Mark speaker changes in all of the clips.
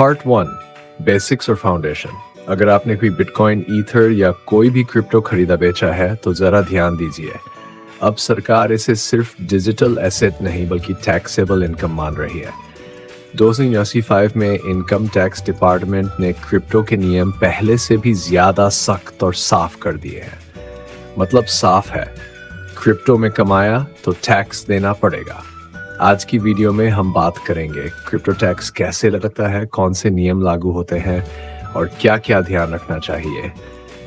Speaker 1: Part 1 basics और foundation. अगर आपने कोई बिटकॉइन, ईथर या कोई भी क्रिप्टो खरीदा बेचा है तो जरा ध्यान दीजिए। अब सरकार इसे सिर्फ डिजिटल एसेट नहीं बल्कि टैक्सेबल इनकम मान रही है। 2085 में इनकम टैक्स डिपार्टमेंट ने क्रिप्टो के नियम पहले से भी ज्यादा सख्त और साफ कर दिए हैं। मतलब साफ है, क्रिप्टो में कमाया तो टैक्स देना पड़ेगा। आज की वीडियो में हम बात करेंगे क्रिप्टो टैक्स कैसे लगता है, कौन से नियम लागू होते हैं और क्या क्या ध्यान रखना चाहिए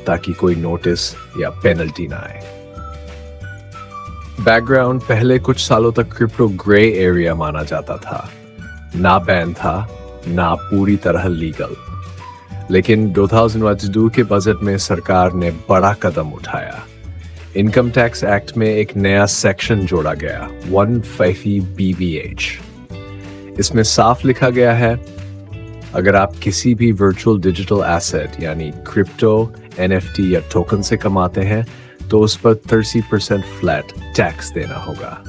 Speaker 1: ताकि कोई नोटिस या पेनल्टी ना आए। बैकग्राउंड, पहले कुछ सालों तक क्रिप्टो ग्रे एरिया माना जाता था, ना बैन था ना पूरी तरह लीगल। लेकिन 2022 के बजट में सरकार ने बड़ा कदम उठाया। इनकम टैक्स एक्ट में एक नया सेक्शन जोड़ा गया 150 BBH। इसमें साफ लिखा गया है, अगर आप किसी भी वर्चुअल डिजिटल एसेट यानी क्रिप्टो, NFT या टोकन से कमाते हैं तो उस पर 30% फ्लैट टैक्स देना होगा।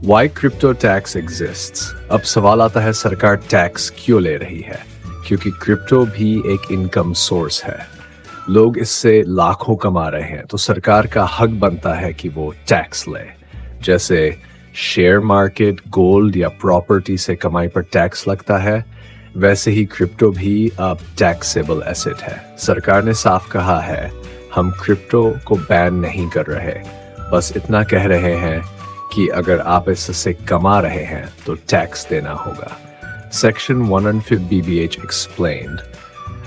Speaker 1: Why crypto tax exists? अब सवाल आता है, सरकार टैक्स क्यों ले रही है? क्योंकि क्रिप्टो भी एक इनकम सोर्स है। लोग इससे लाखों कमा रहे हैं तो सरकार का हक बनता है कि वो टैक्स ले। जैसे शेयर मार्केट, गोल्ड या प्रॉपर्टी से कमाई पर टैक्स लगता है, वैसे ही क्रिप्टो भी अब टैक्सेबल एसेट है। सरकार ने साफ कहा है, हम क्रिप्टो को बैन नहीं कर रहे, बस इतना कह रहे हैं कि अगर आप इससे कमा रहे हैं तो टैक्स देना होगा। सेक्शन 150 BBH एक्सप्लेन्ड,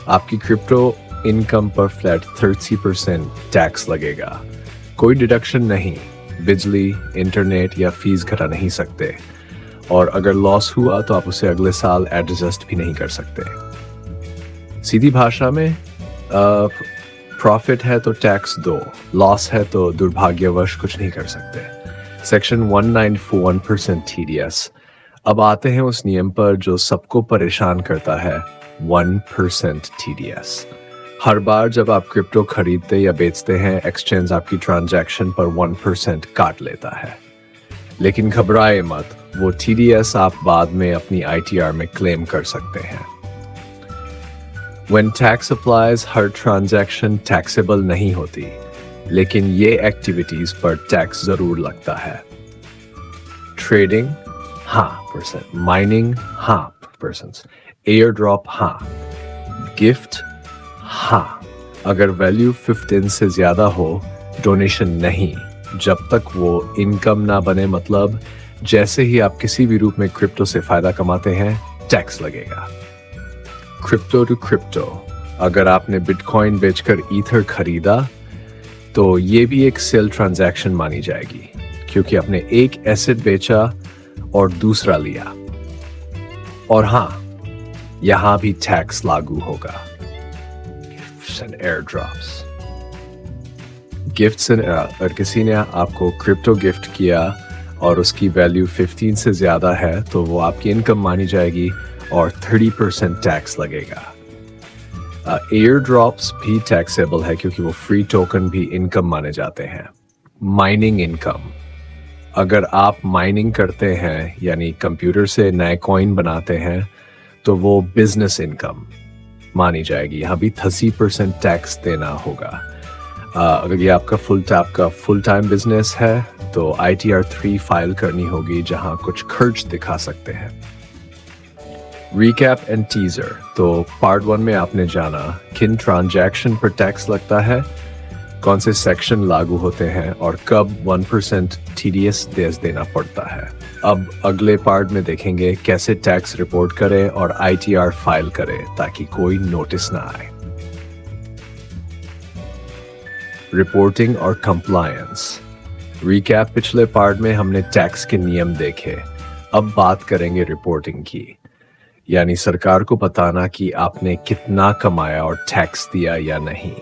Speaker 1: आपकी क्रिप्टो इनकम पर फ्लैट 30% टैक्स लगेगा। कोई डिडक्शन नहीं, बिजली, इंटरनेट या फीस घटा नहीं सकते, और अगर लॉस हुआ तो आप उसे अगले साल एडजस्ट भी नहीं कर सकते। सीधी भाषा में प्रॉफिट है तो टैक्स दो, लॉस है तो दुर्भाग्यवश कुछ नहीं कर सकते। Section 1941% TDS। अब आते हैं उस नियम पर जो सबको परेशान करता है, 1% TDS। हर बार जब आप क्रिप्टो खरीदते या बेचते हैं, एक्सचेंज आपकी ट्रांजैक्शन पर 1% काट लेता है। लेकिन घबराए मत, वो TDS आप बाद में अपनी ITR में क्लेम कर सकते हैं। When tax applies, her transaction taxable नहीं होती, लेकिन ये एक्टिविटीज पर टैक्स जरूर लगता है। ट्रेडिंग, हाँ %, माइनिंग, हाँ %, एयर ड्रॉप, हाँ, गिफ्ट, हाँ, अगर वैल्यू 15 से ज्यादा हो, डोनेशन नहीं, जब तक वो इनकम ना बने। मतलब जैसे ही आप किसी भी रूप में क्रिप्टो से फायदा कमाते हैं, टैक्स लगेगा। क्रिप्टो टू क्रिप्टो, अगर आपने बिटकॉइन बेचकर ईथर खरीदा तो ये भी एक सेल ट्रांजैक्शन मानी जाएगी, क्योंकि आपने एक एसेट बेचा और दूसरा लिया। और हाँ, यहां भी टैक्स लागू होगा। and airdrops, गिफ्ट्स एंड अगर किसी ने आपको क्रिप्टो गिफ्ट किया और उसकी वैल्यू 15 से ज्यादा है तो वो आपकी इनकम मानी जाएगी और 30% टैक्स लगेगा। एयर ड्रॉप्स भी टैक्सेबल है क्योंकि वो फ्री टोकन भी इनकम माने जाते हैं। माइनिंग इनकम, अगर आप माइनिंग करते हैं यानी कंप्यूटर से नए कॉइन बनाते हैं तो वो बिजनेस इनकम मानी जाएगी। यहाँ भी 30% टैक्स देना होगा। अगर ये आपका फुल टाइम बिजनेस है तो ITR 3 फाइल करनी होगी जहां कुछ खर्च दिखा सकते हैं। रिकैप एंड टीजर, तो पार्ट 1 में आपने जाना किन ट्रांजैक्शन पर टैक्स लगता है, कौन से सेक्शन लागू होते हैं और कब 1% TDS देना पड़ता है। अब अगले पार्ट में देखेंगे कैसे टैक्स रिपोर्ट करें और ITR फाइल करें ताकि कोई नोटिस ना आए। रिपोर्टिंग और कंप्लायंस। रिकैप, पिछले पार्ट में हमने टैक्स के नियम देखे, अब बात करेंगे रिपोर्टिंग की, यानी सरकार को बताना कि आपने कितना कमाया और टैक्स दिया या नहीं।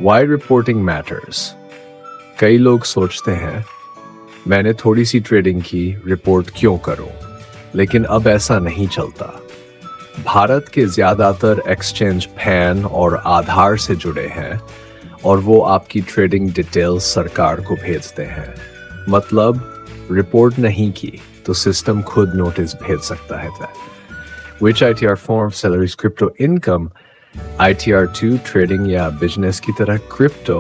Speaker 1: Why reporting matters? कई लोग सोचते हैं, मैंने थोड़ी सी ट्रेडिंग की, रिपोर्ट क्यों करूं? लेकिन अब ऐसा नहीं चलता। भारत के ज्यादातर एक्सचेंज पैन और आधार से जुड़े हैं और वो आपकी ट्रेडिंग डिटेल्स सरकार को भेजते हैं। मतलब रिपोर्ट नहीं की तो सिस्टम खुद नोटिस भेज सकता है। Which ITR form of Celery's crypto income? ITR2 trading या बिजनेस की तरह क्रिप्टो,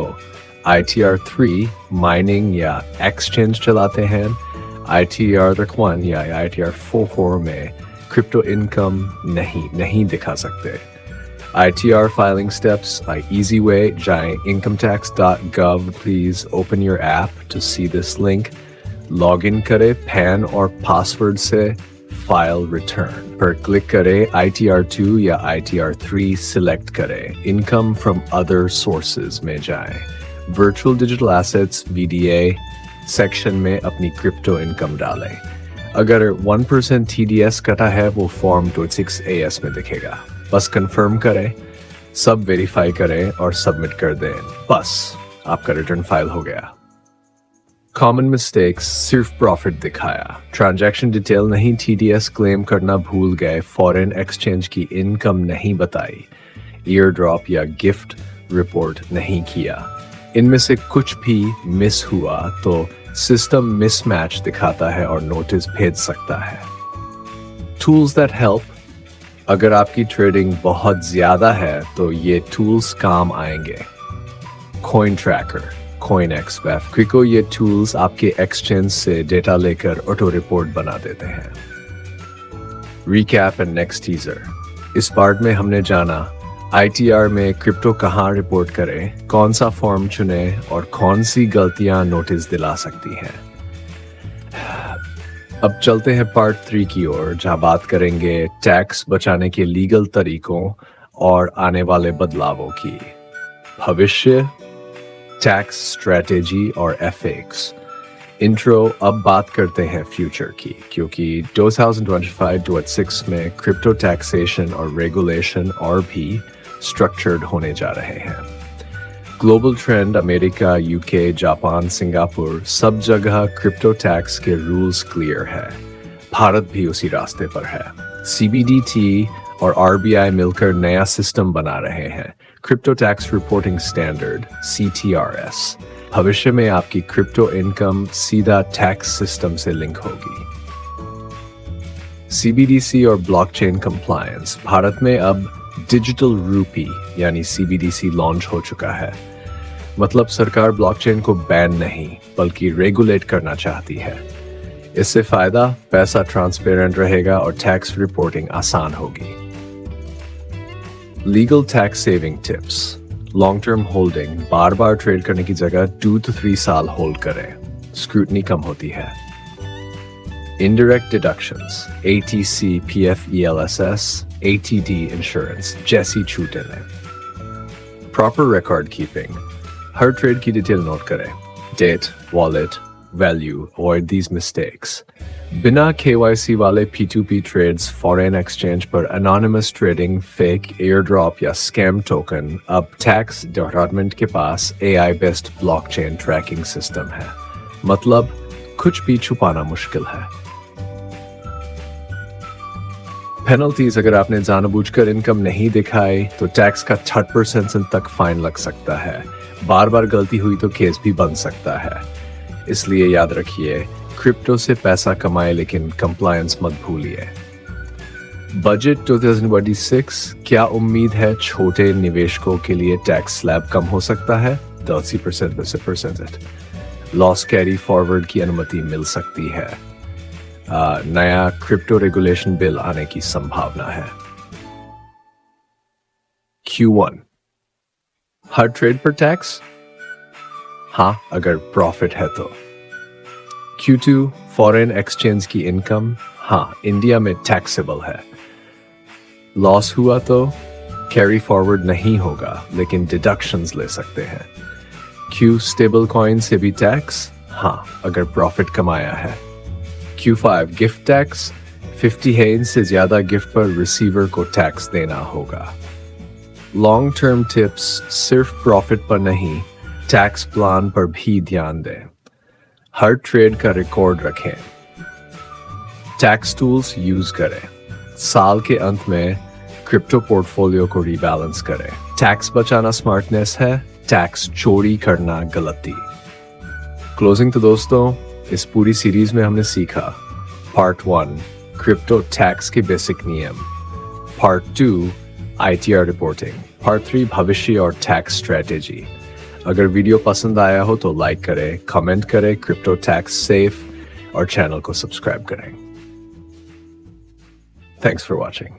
Speaker 1: ITR3 माइनिंग या एक्सचेंज चलाते हैं, ITR1 या ITR44 में क्रिप्टो इनकम नहीं दिखा सकते। ITR filing steps by easy way, जाएं incometax.gov, please open your app to see this link, log in करें PAN और पासवर्ड से, फाइल रिटर्न पर क्लिक करें, ITR2 या ITR3 सिलेक्ट करें, इनकम फ्रॉम अदर सोर्सेज में जाएं, virtual digital assets VDA section में अपनी क्रिप्टो इनकम डालें। अगर 1% TDS कटा है वो फॉर्म 26AS में दिखेगा, बस कंफर्म करें, सब वेरीफाई करें और सबमिट कर दें, बस आपका रिटर्न फाइल हो गया। कॉमन मिस्टेक्स, सिर्फ प्रॉफिट दिखाया, ट्रांजैक्शन डिटेल नहीं, TDS क्लेम करना भूल गए, फॉरेन एक्सचेंज की इनकम नहीं बताई, ईयर ड्रॉप या गिफ्ट रिपोर्ट नहीं किया। इनमें से कुछ भी मिस हुआ तो सिस्टम मिसमैच दिखाता है और नोटिस भेज सकता है। टूल्स दैट हेल्प, अगर आपकी ट्रेडिंग बहुत ज्यादा है तो ये टूल्स काम आएंगे। कॉइन ट्रैकर, CoinExBEF, क्विको, ये टूल्स आपके एक्सचेंज से डेटा लेकर ऑटो रिपोर्ट बना देते हैं। रिकैप एंड नेक्स्ट टीजर, इस पार्ट में हमने जाना ITR में क्रिप्टो कहाँ रिपोर्ट करें, कौन सा फॉर्म चुने और कौन सी गलतियां नोटिस दिला सकती हैं। अब चलते हैं पार्ट 3 की ओर, जहां बात करेंगे टैक्स बचाने के लीगल तरीकों और आने वाले बदलावों की। भविष्य, टैक्स स्ट्रेटेजी और एथिक्स। इंट्रो, अब बात करते हैं फ्यूचर की, क्योंकि 2025-26 में क्रिप्टो टैक्सेशन और रेगुलेशन और भी स्ट्रक्चर्ड होने जा रहे हैं। Global trend, America, UK, Japan, Singapore, सब जगह क्रिप्टो टैक्स के रूल्स क्लियर है। भारत भी उसी रास्ते पर है। CBDT और RBI मिलकर नया सिस्टम बना रहे हैं, crypto tax reporting standard CTRS। भविष्य में आपकी क्रिप्टो इनकम सीधा टैक्स सिस्टम से लिंक होगी। CBDC और ब्लॉकचेन कंप्लायंस, भारत में अब डिजिटल रूपी यानी CBDC लॉन्च हो चुका है। मतलब सरकार ब्लॉकचेन को बैन नहीं बल्कि रेगुलेट करना चाहती है। इससे फायदा, पैसा ट्रांसपेरेंट रहेगा और टैक्स रिपोर्टिंग आसान होगी। Legal tax saving tips, long term holding, बार बार ट्रेड करने की जगह 2 to 3 साल होल्ड करें, स्क्रूटनी कम होती है। Indirect deductions, ATC, PF, ELSS, ATD insurance, जैसी छूटें लें। Proper record keeping, हर ट्रेड की डिटेल नोट करें, date, wallet, value, avoid these mistakes। बिना KYC वाले P2P ट्रेड्स, फॉरेन एक्सचेंज पर anonymous ट्रेडिंग, फेक एयरड्रॉप या स्कैम टोकन, अब टैक्स डिपार्टमेंट के पास AI based blockchain tracking system है, मतलब कुछ भी छुपाना मुश्किल है। पेनल्टीज, अगर आपने जानबूझकर इनकम नहीं दिखाई तो टैक्स का 30% तक फाइन लग सकता है। बार बार गलती हुई तो केस भी बन सकता है। इसलिए याद रखिए, क्रिप्टो से पैसा कमाए लेकिन कंप्लायंस मत भूलिए। बजट 2026, क्या उम्मीद है छोटे निवेशकों के लिए टैक्स स्लैब कम हो सकता है? 30% लॉस कैरी फॉरवर्ड की अनुमति मिल सकती है। नया क्रिप्टो रेगुलेशन बिल आने की संभावना है। Q1, हर ट्रेड पर टैक्स? हाँ, अगर प्रॉफिट है तो। Q2, फॉरेन एक्सचेंज की इनकम? हाँ, इंडिया में टैक्सेबल है। लॉस हुआ तो कैरी फॉरवर्ड नहीं होगा लेकिन डिडक्शंस ले सकते हैं। Q, स्टेबल कॉइन से भी टैक्स? हाँ, अगर प्रॉफिट कमाया है। Q5, gift tax? 50 है से ज्यादा गिफ्ट पर रिसीवर को टैक्स देना होगा। लॉन्ग टर्म टिप्स, सिर्फ प्रॉफिट पर नहीं, टैक्स प्लान पर भी ध्यान दें। हर ट्रेड का रिकॉर्ड रखें। टैक्स टूल्स यूज करें। साल के अंत में क्रिप्टो पोर्टफोलियो को रीबैलेंस करें। टैक्स बचाना स्मार्टनेस है, टैक्स चोरी करना गलती। क्लोजिंग तो दोस्तों, इस पूरी सीरीज में हमने सीखा पार्ट 1 क्रिप्टो टैक्स के बेसिक नियम, पार्ट 2 ITR रिपोर्टिंग, पार्ट 3 भविष्य और टैक्स स्ट्रेटेजी। अगर वीडियो पसंद आया हो तो लाइक करें, कमेंट करें, क्रिप्टो टैक्स सेफ और चैनल को सब्सक्राइब करें। Thanks for watching.